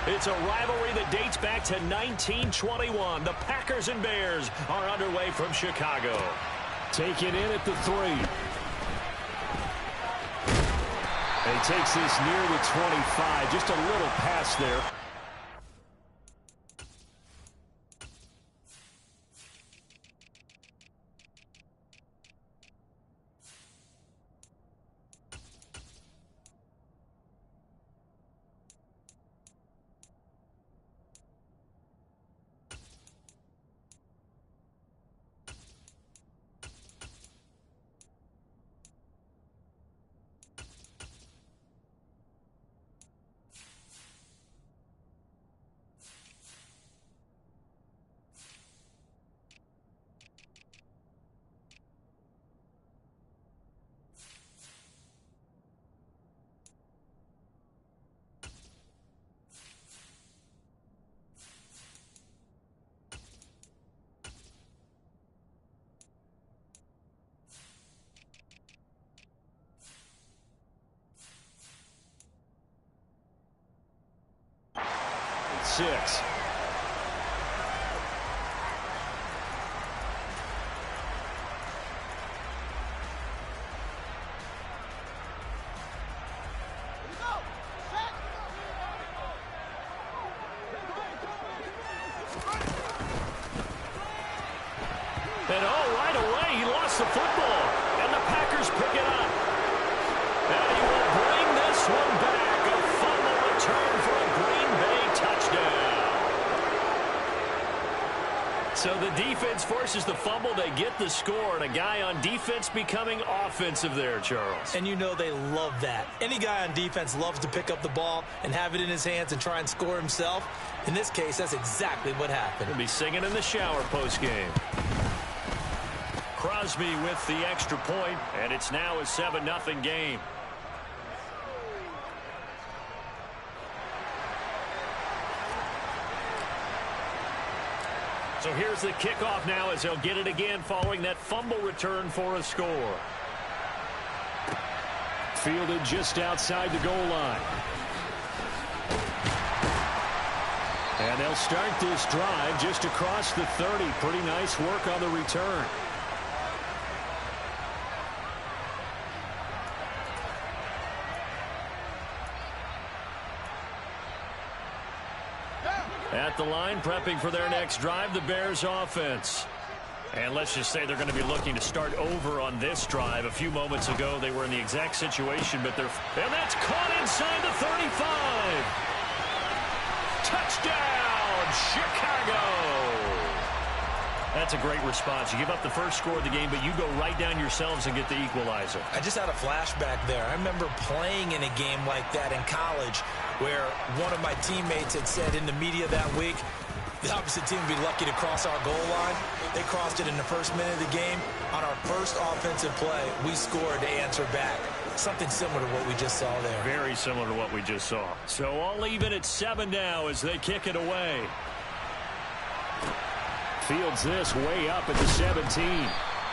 It's a rivalry that dates back to 1921. The Packers and Bears are underway from Chicago. Take it in at the 3. And he takes this near the 25. Just a little pass there. Six. And right away, he lost the football. And the Packers pick it up. And he will bring this one back. A fumble return for a Green Bay touchdown. So the defense forces the fumble. They get the score. And a guy on defense becoming offensive there, Charles. And you know they love that. Any guy on defense loves to pick up the ball and have it in his hands and try and score himself. In this case, that's exactly what happened. He'll be singing in the shower postgame. Crosby with the extra point, and it's now a 7-0 game. So here's the kickoff now as they'll get it again following that fumble return for a score. Fielded just outside the goal line. And they'll start this drive just across the 30. Pretty nice work on the return. At the line, prepping for their next drive, the Bears offense. And let's just say they're going to be looking to start over on this drive. A few moments ago, they were in the exact situation, but they're... And that's caught inside the 35. Touchdown, Chicago. That's a great response. You give up the first score of the game, but you go right down yourselves and get the equalizer. I just had a flashback there. I remember playing in a game like that in college where one of my teammates had said in the media that week, the opposite team would be lucky to cross our goal line. They crossed it in the first minute of the game. On our first offensive play, we scored to answer back. Something similar to what we just saw there. Very similar to what we just saw. So all even at 7 now as they kick it away. Fields this way up at the 17.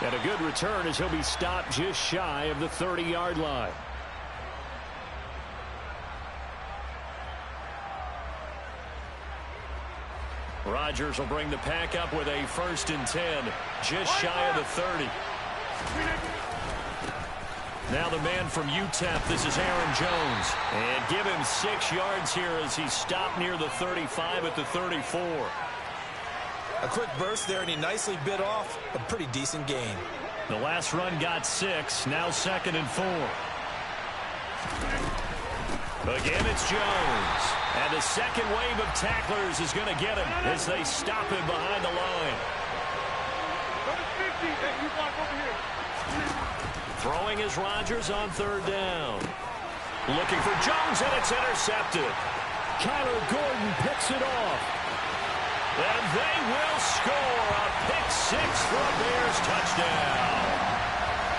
And a good return as he'll be stopped just shy of the 30-yard line. Rodgers will bring the pack up with a 1st and 10, just shy of the 30. Now the man from UTEP, this is Aaron Jones. And give him 6 yards here as he's stopped near the 35 at the 34. A quick burst there, and he nicely bit off a pretty decent gain. The last run got 6, now 2nd and 4. Again, it's Jones. And the second wave of tacklers is going to get him as they stop him behind the line. Throwing is Rodgers on 3rd down. Looking for Jones, and it's intercepted. Kyler Gordon picks it off. And they will score a pick-6 for a Bears touchdown.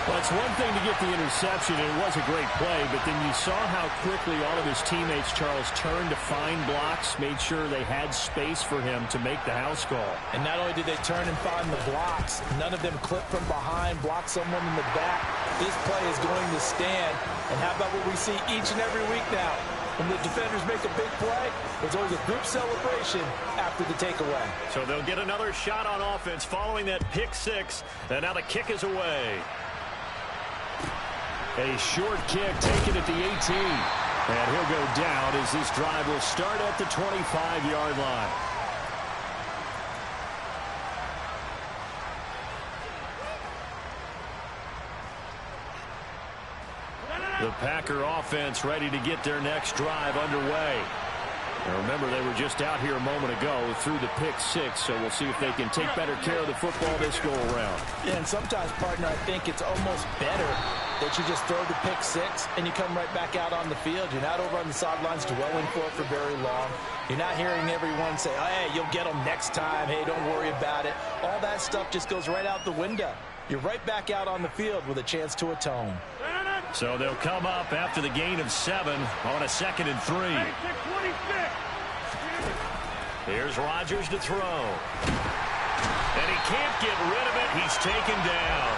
Well, it's one thing to get the interception, and it was a great play, but then you saw how quickly all of his teammates, Charles, turned to find blocks, made sure they had space for him to make the house call. And not only did they turn and find the blocks, none of them clipped from behind, blocked someone in the back. This play is going to stand. And how about what we see each and every week now? when the defenders make a big play, there's always a group celebration after the takeaway. So they'll get another shot on offense following that pick six. And now the kick is away. A short kick taken at the 18. And he'll go down as this drive will start at the 25-yard line. The Packer offense ready to get their next drive underway. And remember, they were just out here a moment ago through the pick six, so we'll see if they can take better care of the football this go-around. Yeah, and sometimes, partner, I think it's almost better that you just throw the pick six and you come right back out on the field. You're not over on the sidelines dwelling for it for very long. You're not hearing everyone say, oh, hey, you'll get them next time. Hey, don't worry about it. All that stuff just goes right out the window. You're right back out on the field with a chance to atone. So they'll come up after the gain of 7 on a 2nd and 3. Here's Rodgers to throw. And he can't get rid of it. He's taken down.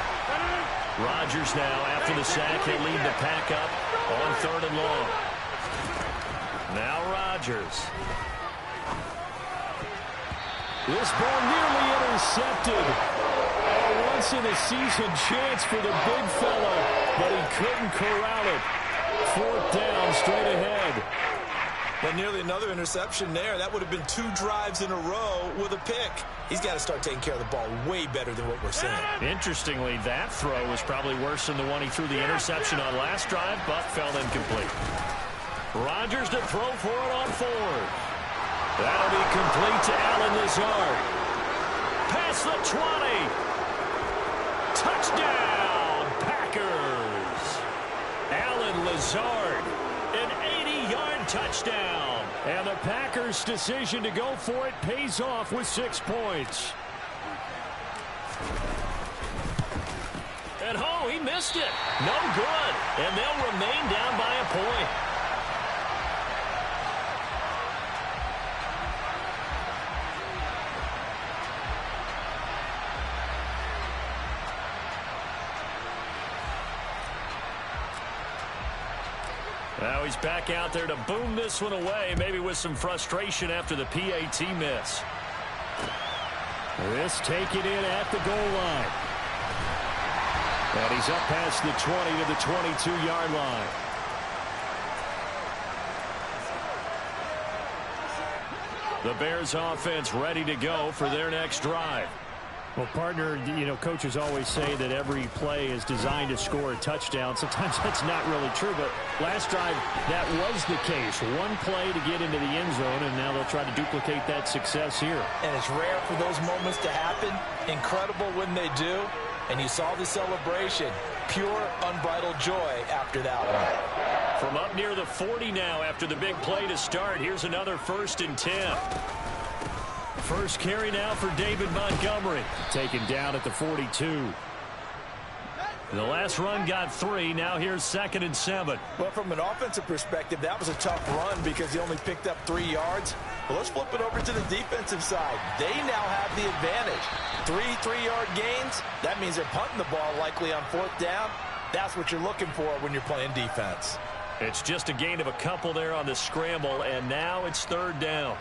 Rodgers now, after the sack, he'll lead the pack up on 3rd and long. Now Rodgers. This ball nearly intercepted. A once-in-a-season chance for the big fella, but he couldn't corral it. 4th down, straight ahead. But nearly another interception there. That would have been 2 drives in a row with a pick. He's got to start taking care of the ball way better than what we're seeing. Interestingly, that throw was probably worse than the one he threw the interception on last drive, but fell incomplete. Rodgers to throw for it on 4th. That'll be complete to Allen Lazard. Past the 20. Touchdown, Packers. Allen Lazard, an 80-yard touchdown. And the Packers' decision to go for it pays off with 6 points. And oh, he missed it. No good. And they'll remain down by a point. Now he's back out there to boom this one away, maybe with some frustration after the PAT miss. This taken in at the goal line. And he's up past the 20 to the 22-yard line. The Bears offense ready to go for their next drive. Well, partner, you know, coaches always say that every play is designed to score a touchdown. Sometimes that's not really true, but last drive, that was the case. One play to get into the end zone, and now they'll try to duplicate that success here. And it's rare for those moments to happen. Incredible when they do. And you saw the celebration. Pure, unbridled joy after that one. From up near the 40 now after the big play to start, here's another 1st and 10. First carry now for David Montgomery. Taken down at the 42. The last run got 3. Now here's 2nd and 7. Well, from an offensive perspective, that was a tough run because he only picked up 3 yards. Well, let's flip it over to the defensive side. They now have the advantage. 3 3-yard gains. That means they're punting the ball likely on 4th down. That's what you're looking for when you're playing defense. It's just a gain of a couple there on the scramble, and now it's 3rd down.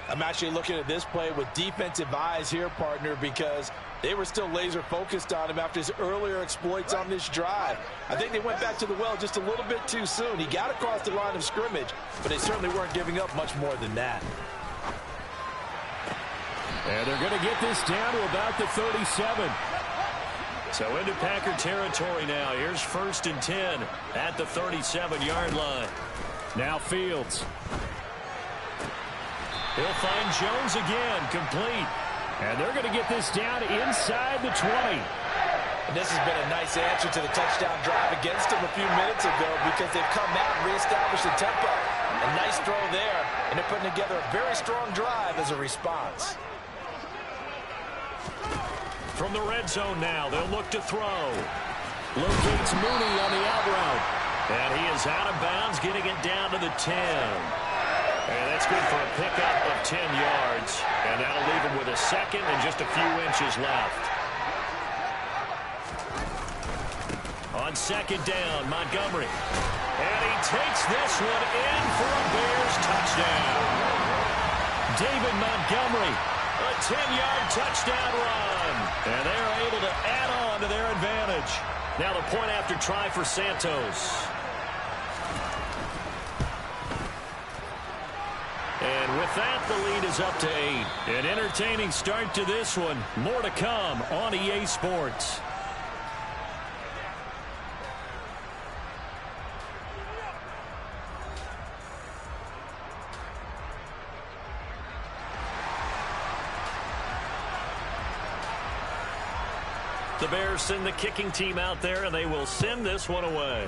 I'm actually looking at this play with defensive eyes here, partner, because they were still laser focused on him after his earlier exploits on this drive. I think they went back to the well just a little bit too soon. He got across the line of scrimmage, but they certainly weren't giving up much more than that. And they're going to get this down to about the 37. So into Packer territory now. Here's 1st and 10 at the 37-yard line. Now Fields. He'll find Jones again, complete. And they're going to get this down inside the 20. And this has been a nice answer to the touchdown drive against them a few minutes ago because they've come out and reestablished the tempo. A nice throw there, and they're putting together a very strong drive as a response. From the red zone now, they'll look to throw. Locates Mooney on the out route. And he is out of bounds, getting it down to the 10. And that's good for a pickup of 10 yards. And that'll leave him with a 2nd and just a few inches left. On 2nd down, Montgomery. And he takes this one in for a David Montgomery, a 10-yard touchdown run. And they are able to add on to their advantage. Now the point after try for Santos. And with that, the lead is up to 8. An entertaining start to this one. More to come on EA Sports. The Bears send the kicking team out there, and they will send this one away.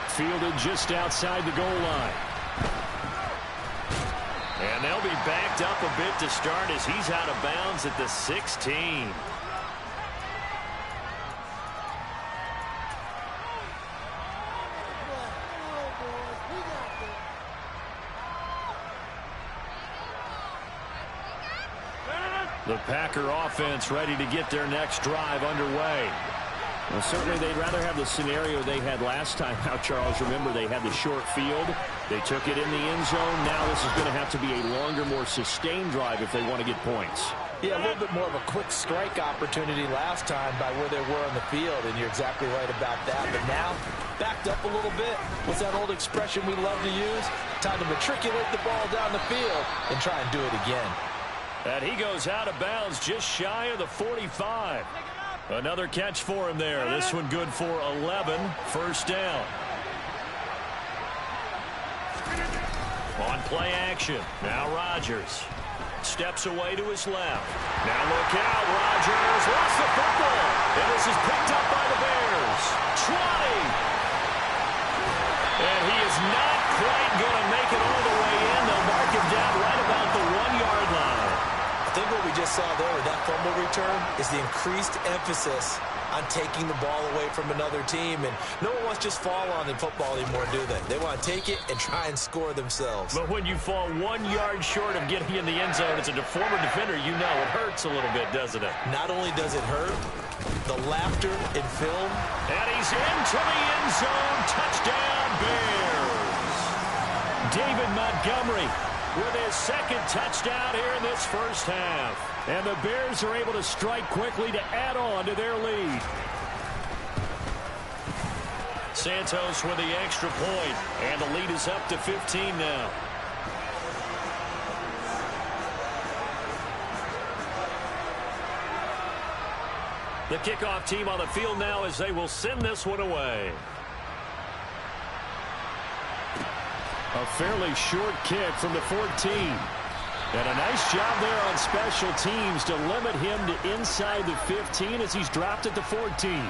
Fielded just outside the goal line. And they'll be backed up a bit to start as he's out of bounds at the 16. The Packer offense ready to get their next drive underway. Well, certainly they'd rather have the scenario they had last time out, Charles. Remember, they had the short field. They took it in the end zone. Now this is going to have to be a longer, more sustained drive if they want to get points. Yeah, a little bit more of a quick strike opportunity last time by where they were on the field, and you're exactly right about that. But now, backed up a little bit. What's that old expression we love to use? Time to matriculate the ball down the field and try and do it again. And he goes out of bounds just shy of the 45. Another catch for him there. This one good for 11. First down. On play action. Now Rodgers steps away to his left. Now look out. Rodgers lost the football. And this is picked up by the Bears. 20. And he is not quite going to make it all the way in. They'll mark him down right about the 1-yard line. I think what we just saw there with that fumble return is the increased emphasis on taking the ball away from another team. And no one wants to just fall on in football anymore, do they? They want to take it and try and score themselves. But when you fall 1 yard short of getting in the end zone as a former defender, you know it hurts a little bit, doesn't it? Not only does it hurt, the laughter in film. And he's into the end zone. Touchdown, Bears. David Montgomery with his second touchdown here in this first half. And the Bears are able to strike quickly to add on to their lead. Santos with the extra point, and the lead is up to 15 now. The kickoff team on the field now as they will send this one away. A fairly short kick from the 14. And a nice job there on special teams to limit him to inside the 15 as he's dropped at the 14.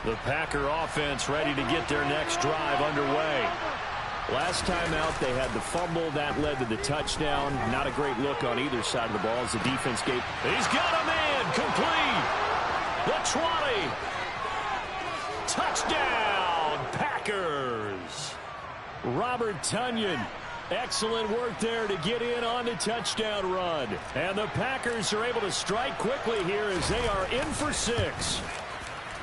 The Packer offense ready to get their next drive underway. Last time out, they had the fumble. That led to the touchdown. Not a great look on either side of the ball as the defense gave. He's got a man complete. The 20. Touchdown, Packers. Robert Tonyan. Excellent work there to get in on the touchdown run. And the Packers are able to strike quickly here as they are in for 6.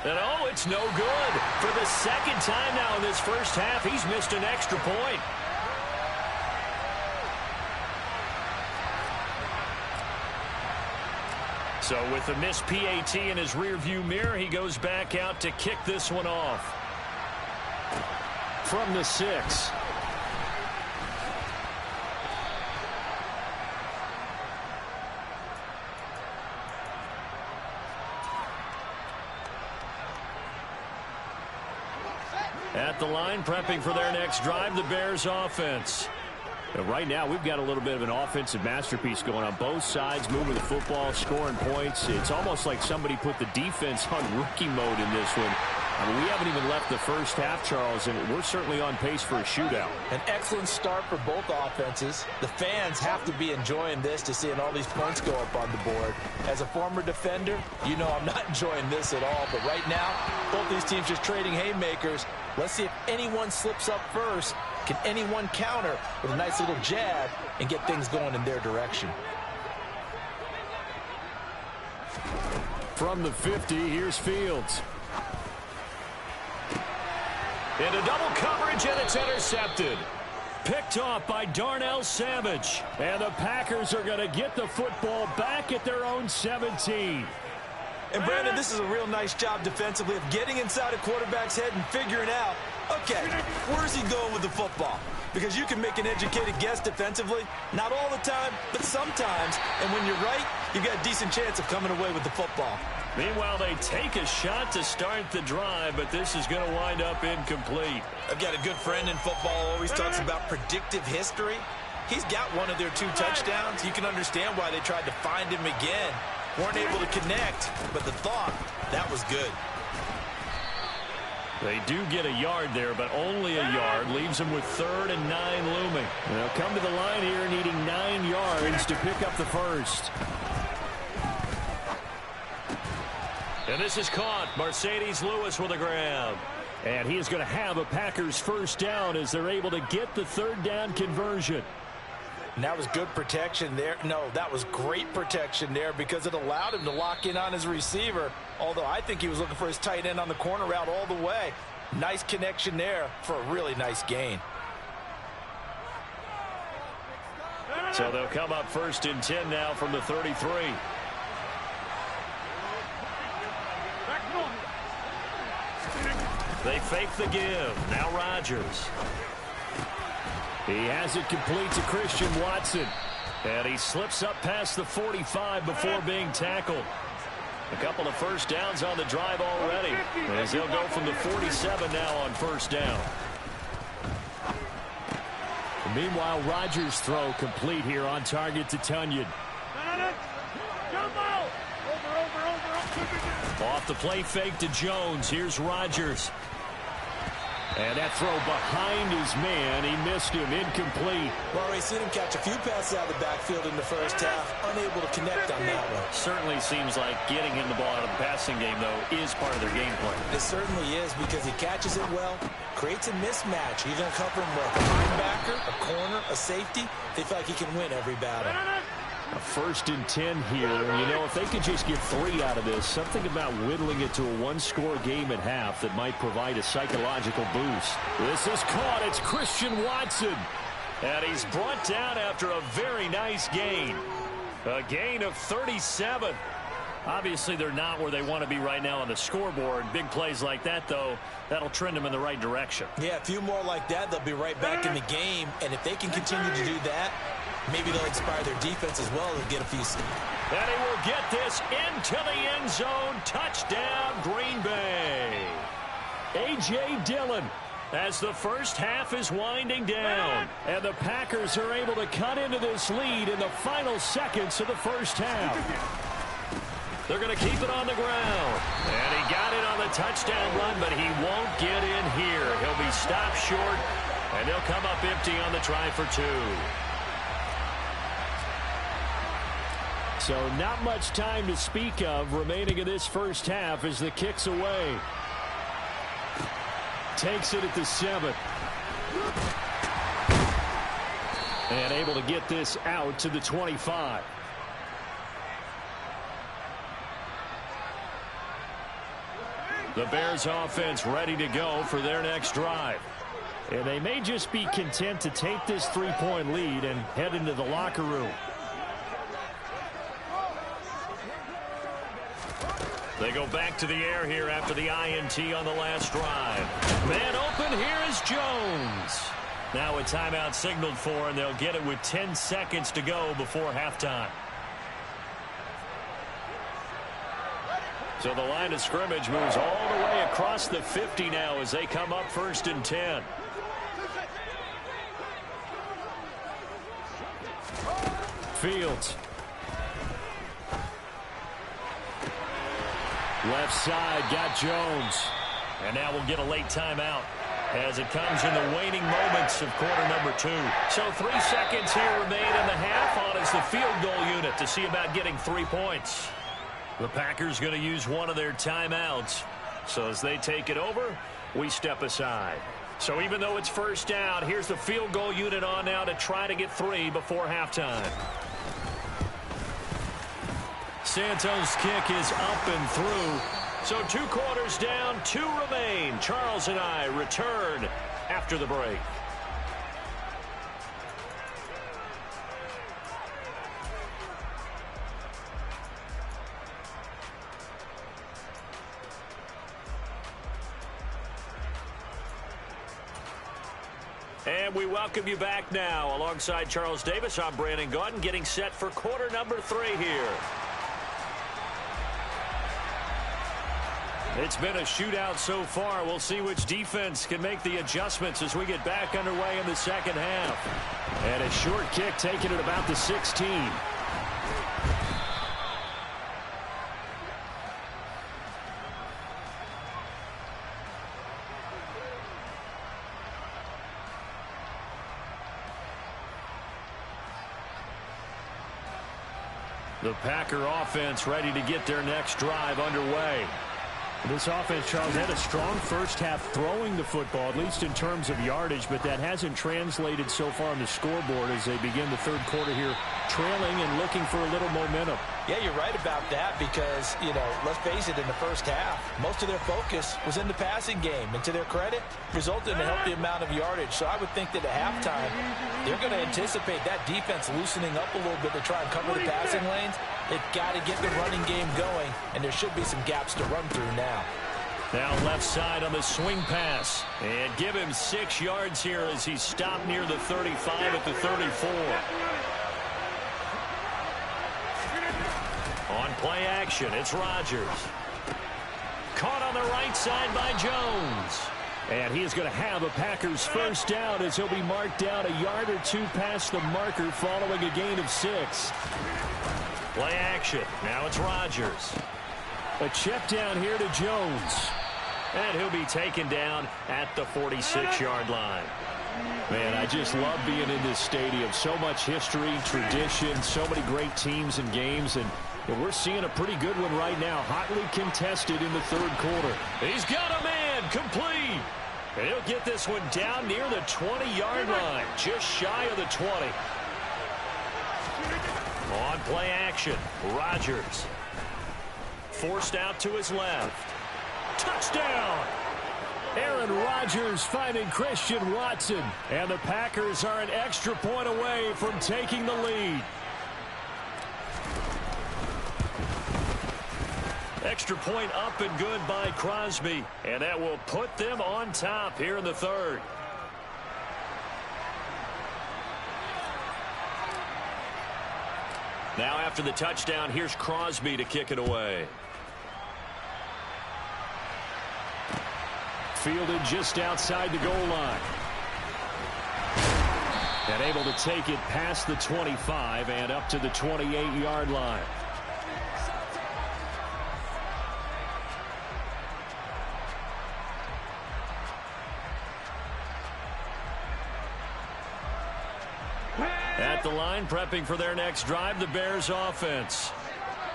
And oh, it's no good. For the second time now in this first half, he's missed an extra point. So with the missed PAT in his rearview mirror, he goes back out to kick this one off. From the 6. At the line, prepping for their next drive, the Bears offense. Right now, we've got a little bit of an offensive masterpiece going on. Both sides moving the football, scoring points. It's almost like somebody put the defense on rookie mode in this one. I mean, we haven't even left the first half, Charles, and we're certainly on pace for a shootout. An excellent start for both offenses. The fans have to be enjoying this to seeing all these points go up on the board. As a former defender, you know I'm not enjoying this at all. But right now, both these teams just trading haymakers. Let's see if anyone slips up first. Can anyone counter with a nice little jab and get things going in their direction? From the 50, here's Fields. Into double coverage, and it's intercepted. Picked off by Darnell Savage. And the Packers are going to get the football back at their own 17. And, Brandon, this is a real nice job defensively of getting inside a quarterback's head and figuring out, okay, where's he going with the football? Because you can make an educated guess defensively, not all the time, but sometimes. And when you're right, you've got a decent chance of coming away with the football. Meanwhile, they take a shot to start the drive, but this is going to wind up incomplete. I've got a good friend in football, always talks about predictive history. He's got one of their 2 touchdowns. You can understand why they tried to find him again. Weren't able to connect, but the thought, that was good. They do get a yard there, but only a yard. Leaves them with 3rd and 9 looming. They'll come to the line here needing 9 yards to pick up the first. And this is caught. Mercedes Lewis with a grab. And he is going to have a Packers first down as they're able to get the 3rd down conversion. And that was good protection there. No, that was great protection there because it allowed him to lock in on his receiver, although I think he was looking for his tight end on the corner route all the way. Nice connection there for a really nice gain. So they'll come up 1st and 10 now from the 33. They fake the give. Now Rodgers. He has it complete to Christian Watson. And he slips up past the 45 before being tackled. A couple of first downs on the drive already, as he'll go from the 47 now on 1st down. Meanwhile, Rodgers' throw complete here on target to Tunyon. Off the play fake to Jones. Here's Rodgers. And that throw behind his man. He missed him. Incomplete. Well, we've seen him catch a few passes out of the backfield in the first half. Unable to connect on that one. Certainly seems like getting him the ball out of the passing game, though, is part of their game plan. It certainly is because he catches it well, creates a mismatch. You're going to cover him with a linebacker, a corner, a safety. They feel like he can win every battle. A 1st and 10 here. You know, if they could just get 3 out of this, something about whittling it to a 1-score game at half that might provide a psychological boost. This is caught. It's Christian Watson. And he's brought down after a very nice gain. A gain of 37. Obviously, they're not where they want to be right now on the scoreboard. Big plays like that, though, that'll trend them in the right direction. Yeah, a few more like that, they'll be right back in the game. And if they can continue to do that, maybe they'll inspire their defense as well and get a few. And he will get this into the end zone. Touchdown, Green Bay. A.J. Dillon as the first half is winding down. And the Packers are able to cut into this lead in the final seconds of the first half. They're going to keep it on the ground. And he got it on the touchdown run, but he won't get in here. He'll be stopped short, and they'll come up empty on the try for 2. So not much time to speak of remaining in this first half as the kick's away. Takes it at the 7. And able to get this out to the 25. The Bears offense ready to go for their next drive. And they may just be content to take this 3-point lead and head into the locker room. They go back to the air here after the INT on the last drive. Man open, here is Jones. Now a timeout signaled for, and they'll get it with 10 seconds to go before halftime. So the line of scrimmage moves all the way across the 50 now as they come up 1st and 10. Fields. Left side, got Jones. And now we'll get a late timeout as it comes in the waning moments of quarter number 2. So 3 seconds here remain in the half on as the field goal unit to see about getting 3 points. The Packers going to use one of their timeouts. So as they take it over, we step aside. So even though it's first down, here's the field goal unit on now to try to get 3 before halftime. Santos' kick is up and through. So 2 quarters down, 2 remain. Charles and I return after the break. And we welcome you back now. Alongside Charles Davis, I'm Brandon Gaudin, getting set for quarter number 3 here. It's been a shootout so far. We'll see which defense can make the adjustments as we get back underway in the second half. And a short kick taken at about the 16. The Packer offense ready to get their next drive underway. This offense, Charles, had a strong first half throwing the football, at least in terms of yardage, but that hasn't translated so far on the scoreboard as they begin the third quarter here, trailing and looking for a little momentum. Yeah, you're right about that because, let's face it, in the first half, most of their focus was in the passing game. And to their credit, resulted in a healthy amount of yardage. So I would think that at halftime, they're going to anticipate that defense loosening up a little bit to try and cover the passing lanes. They've got to get the running game going, and there should be some gaps to run through now. Now left side on the swing pass. And give him 6 yards here as he stopped near the 35 at the 34. On play action, it's Rodgers. Caught on the right side by Jones. And he is going to have a Packers first down as he'll be marked down a yard or 2 past the marker following a gain of 6. Play action. Now it's Rodgers. A check down here to Jones. And he'll be taken down at the 46-yard line. Man, I just love being in this stadium. So much history, tradition, so many great teams and games. And we're seeing a pretty good one right now. Hotly contested in the third quarter. He's got a man complete. And he'll get this one down near the 20-yard line. Just shy of the 20. On play action, Rodgers. Forced out to his left. Touchdown! Aaron Rodgers finding Christian Watson. And the Packers are an extra point away from taking the lead. Extra point up and good by Crosby. And that will put them on top here in the third. Now after the touchdown, here's Crosby to kick it away. Fielded just outside the goal line. And able to take it past the 25 and up to the 28-yard line. At the line, prepping for their next drive, the Bears offense.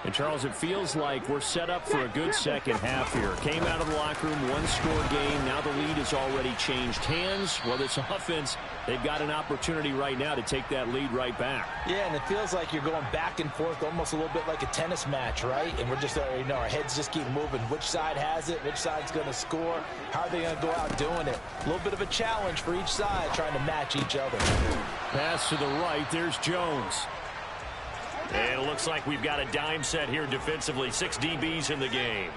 And, Charles, it feels like we're set up for a good second half here. Came out of the locker room, one-score game. Now the lead has already changed hands. Well, this offense, they've got an opportunity right now to take that lead right back. Yeah, and it feels like you're going back and forth almost a little bit like a tennis match, right? And we're just, our heads just keep moving. Which side has it? Which side's going to score? How are they going to go out doing it? A little bit of a challenge for each side trying to match each other. Pass to the right. There's Jones. And it looks like we've got a dime set here defensively. 6 DBs in the game.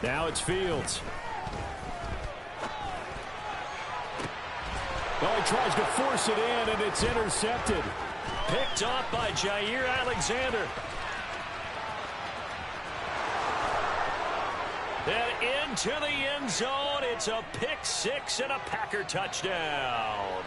Now it's Fields. Well, he tries to force it in, and it's intercepted. Picked off by Jair Alexander. And into the end zone. It's a pick 6 and a Packer touchdown.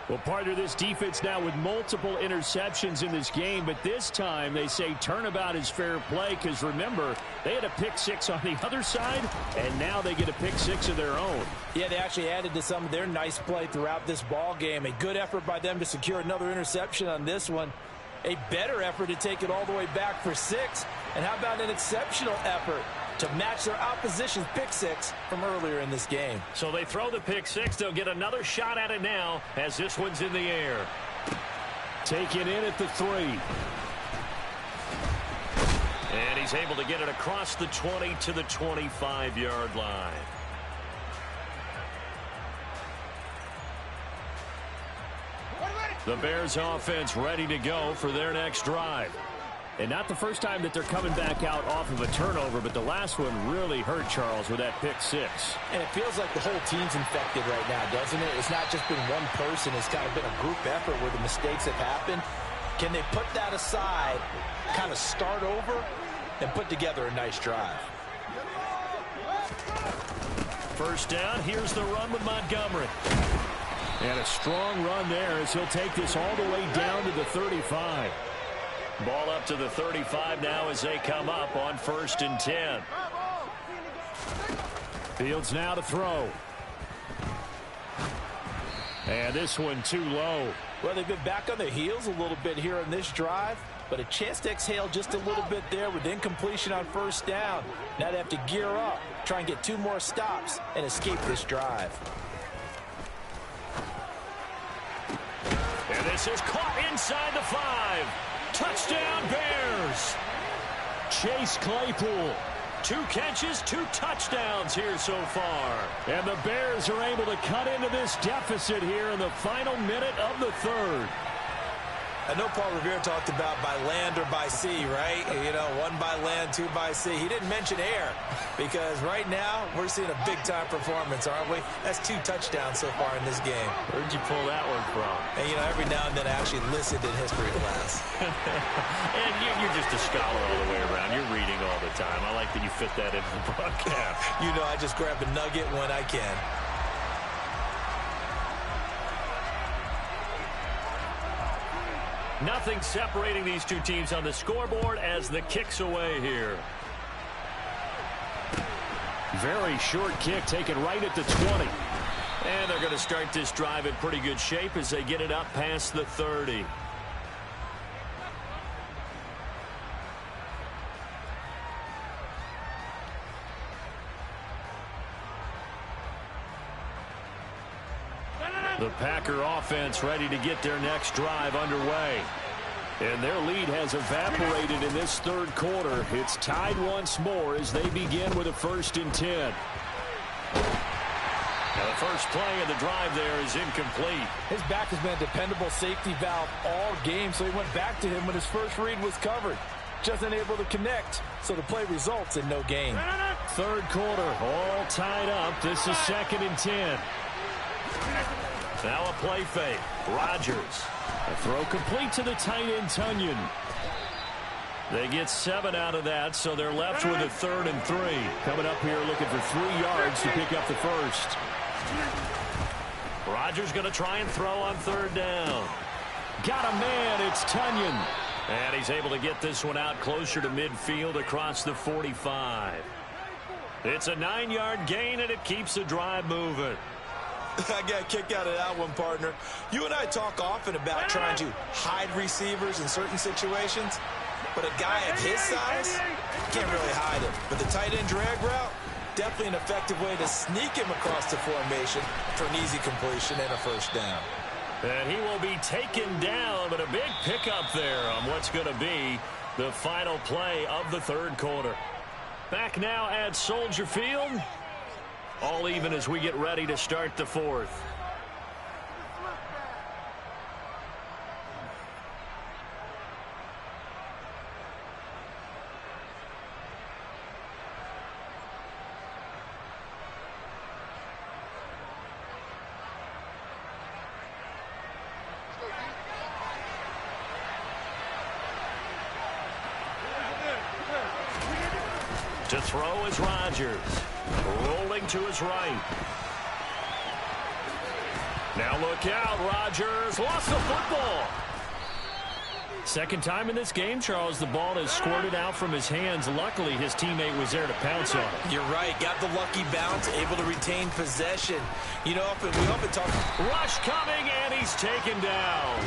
Well, partner, this defense now with multiple interceptions in this game, but this time they say turnabout is fair play because, remember, they had a pick 6 on the other side, and now they get a pick 6 of their own. Yeah, they actually added to some of their nice play throughout this ball game. A good effort by them to secure another interception on this one. A better effort to take it all the way back for 6. And how about an exceptional effort to match their opposition's pick six from earlier in this game. So they throw the pick six. They'll get another shot at it now as this one's in the air. Take it in at the 3. And he's able to get it across the 20 to the 25-yard line. The Bears offense ready to go for their next drive. And not the first time that they're coming back out off of a turnover, but the last one really hurt Charles with that pick six. And it feels like the whole team's infected right now, doesn't it? It's not just been one person. It's kind of been a group effort where the mistakes have happened. Can they put that aside, kind of start over, and put together a nice drive? First down, here's the run with Montgomery. And a strong run there as he'll take this all the way down to the 35. Ball up to the 35 now as they come up on 1st and 10. Fields now to throw. And this one too low. Well, they've been back on their heels a little bit here in this drive, but a chance to exhale just a little bit there with incompletion on 1st down. Now they have to gear up, try and get 2 more stops, and escape this drive. And this is caught inside the 5. Touchdown, Bears. Chase Claypool. 2 catches, 2 touchdowns here so far. And the Bears are able to cut into this deficit here in the final minute of the 3rd. I know Paul Revere talked about by land or by sea, right? You know, 1 by land, 2 by sea. He didn't mention air because right now we're seeing a big-time performance, aren't we? That's 2 touchdowns so far in this game. Where'd you pull that one from? And, you know, every now and then I actually listened in history class. And you're just a scholar all the way around. You're reading all the time. I like that you fit that into the broadcast. You know, I just grab a nugget when I can. Nothing separating these 2 teams on the scoreboard as the kick's away here. Very short kick taken right at the 20. And they're going to start this drive in pretty good shape as they get it up past the 30. The Packer offense ready to get their next drive underway. And their lead has evaporated in this 3rd quarter. It's tied once more as they begin with a 1st and 10. Now the first play of the drive there is incomplete. His back has been a dependable safety valve all game, so he went back to him when his first read was covered. Just unable to connect, so the play results in no gain. 3rd quarter, all tied up. This is 2nd and 10. Now a play fake. Rodgers. A throw complete to the tight end, Tunyon. They get 7 out of that, so they're left with a 3rd and 3. Coming up here looking for 3 yards to pick up the first. Rodgers going to try and throw on 3rd down. Got a man. It's Tunyon. And he's able to get this one out closer to midfield across the 45. It's a 9-yard gain, and it keeps the drive moving. I got a kick out of that one, partner. You and I talk often about trying to hide receivers in certain situations, but a guy of his size can't really hide him. But the tight end drag route, definitely an effective way to sneak him across the formation for an easy completion and a 1st down. And he will be taken down, but a big pickup there on what's going to be the final play of the 3rd quarter. Back now at Soldier Field. All even as we get ready to start the 4th. To throw is Rodgers. Rolling to his right. Now look out, Rodgers lost the football. Second time in this game, Charles, the ball has squirted out from his hands. Luckily, his teammate was there to pounce on it. You're right. Got the lucky bounce, able to retain possession. You know, we often talk. Rush coming, and he's taken down.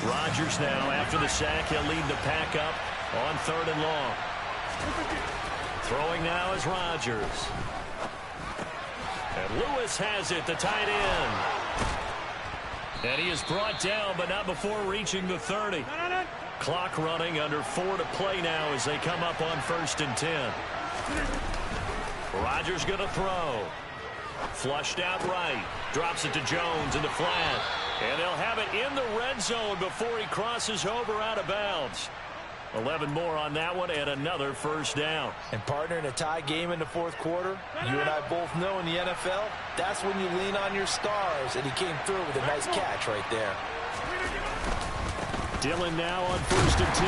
Rodgers now, after the sack, he'll lead the pack up on 3rd and long. Throwing now is Rodgers. And Lewis has it, the tight end. And he is brought down, but not before reaching the 30. Clock running, under 4 to play now as they come up on 1st and 10. Rodgers going to throw. Flushed out right. Drops it to Jones in the flat. And they'll have it in the red zone before he crosses over out of bounds. 11 more on that one and another first down. And partner, in a tie game in the 4th quarter, you and I both know in the NFL, that's when you lean on your stars. And he came through with a nice catch right there. Dillon now on 1st and 10.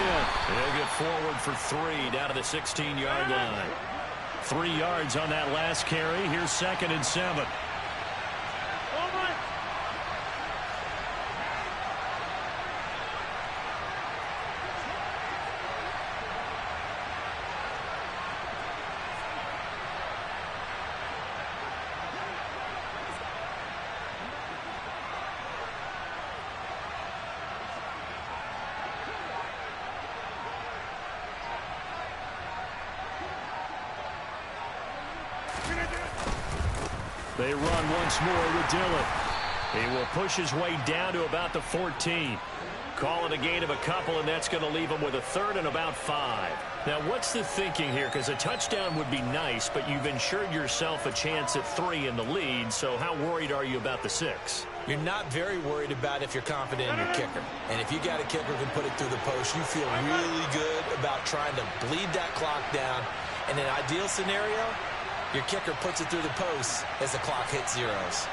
He'll get forward for 3 down to the 16-yard line. 3 yards on that last carry. Here's 2nd and 7. They run once more with Dillon. He will push his way down to about the 14. Call it a gain of a couple, and that's going to leave him with a 3rd and about 5. Now, what's the thinking here? Because a touchdown would be nice, but you've ensured yourself a chance at 3 in the lead, so how worried are you about the 6? You're not very worried about if you're confident in your kicker. And if you got a kicker who can put it through the post, you feel really good about trying to bleed that clock down. In an ideal scenario, your kicker puts it through the post as the clock hits zeros.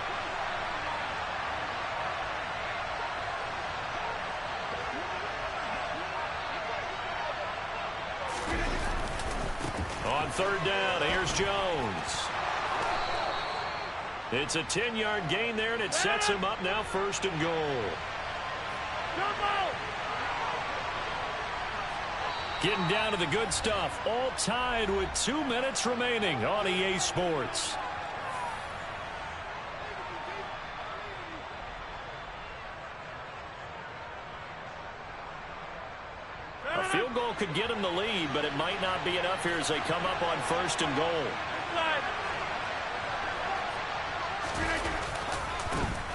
On 3rd down, here's Jones. It's a 10-yard gain there, and it sets him up now 1st and goal. Getting down to the good stuff. All tied with 2 minutes remaining on EA Sports. A field goal could get him the lead, but it might not be enough here as they come up on 1st and goal.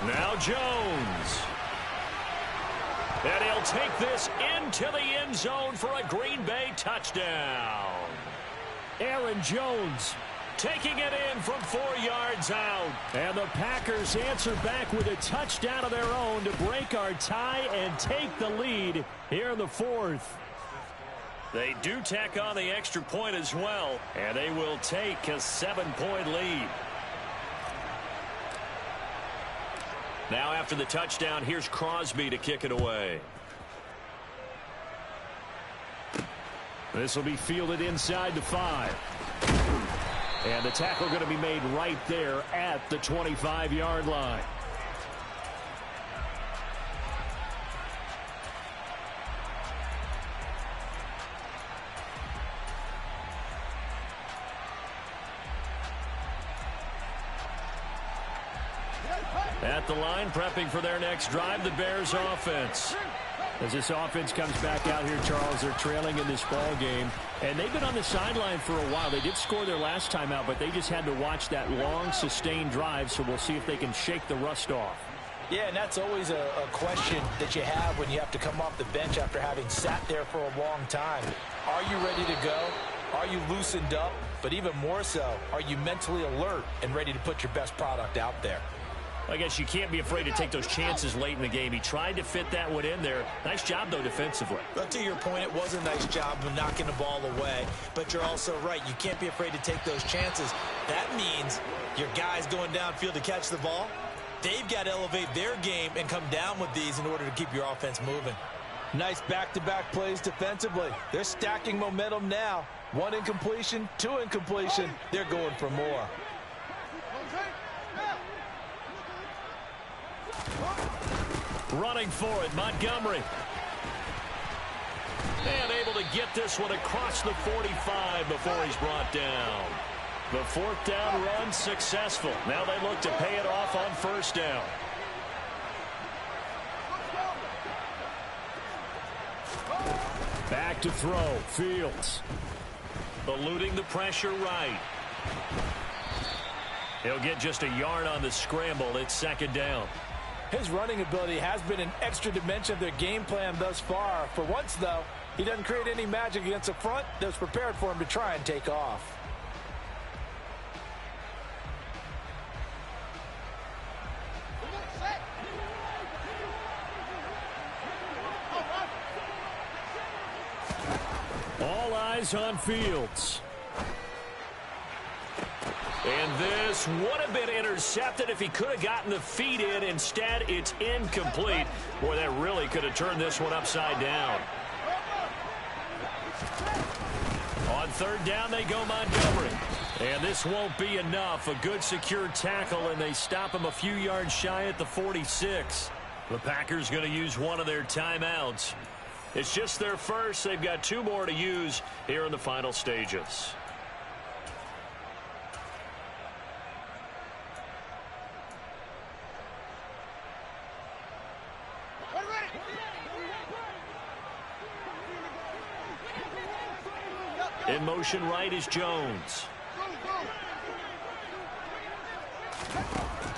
Now Jones. And he'll take this into the end zone for a Green Bay touchdown. Aaron Jones taking it in from 4 yards out. And the Packers answer back with a touchdown of their own to break our tie and take the lead here in the 4th. They do tack on the extra point as well, and they will take a 7-point lead. Now after the touchdown, here's Crosby to kick it away. This will be fielded inside the 5. And the tackle going to be made right there at the 25-yard line. At the line, prepping for their next drive, the Bears offense. As this offense comes back out here, Charles, they're trailing in this ball game. And they've been on the sideline for a while. They did score their last time out, but they just had to watch that long, sustained drive, so we'll see if they can shake the rust off. Yeah, and that's always a question that you have when you have to come off the bench after having sat there for a long time. Are you ready to go? Are you loosened up? But even more so, are you mentally alert and ready to put your best product out there? I guess you can't be afraid to take those chances late in the game. He tried to fit that one in there. Nice job, though, defensively. But to your point, it was a nice job of knocking the ball away. But you're also right. You can't be afraid to take those chances. That means your guys going downfield to catch the ball, they've got to elevate their game and come down with these in order to keep your offense moving. Nice back-to-back plays defensively. They're stacking momentum now. 1 incompletion, 2 incompletion. They're going for more. Running for it, Montgomery. And able to get this one across the 45 before he's brought down. The 4th down run successful. Now they look to pay it off on 1st down. Back to throw, Fields. eluding the pressure right. He'll get just a yard on the scramble. It's second down. His running ability has been an extra dimension of their game plan thus far. For once, though, he doesn't create any magic against a front that's prepared for him to try and take off. All eyes on Fields. And this would have been intercepted if he could have gotten the feet in. Instead, it's incomplete. Boy, that really could have turned this one upside down. On third down, they go Montgomery. And this won't be enough. A good secure tackle, and they stop him a few yards shy at the 46. The Packers going to use one of their timeouts. It's just their first. They've got 2 more to use here in the final stages. In motion right is Jones.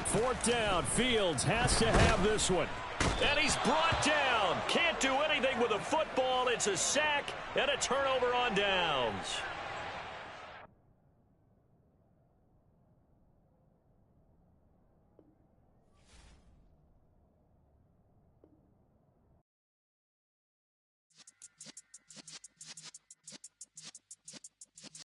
4th down. Fields has to have this one. And he's brought down. Can't do anything with a football. It's a sack and a turnover on downs.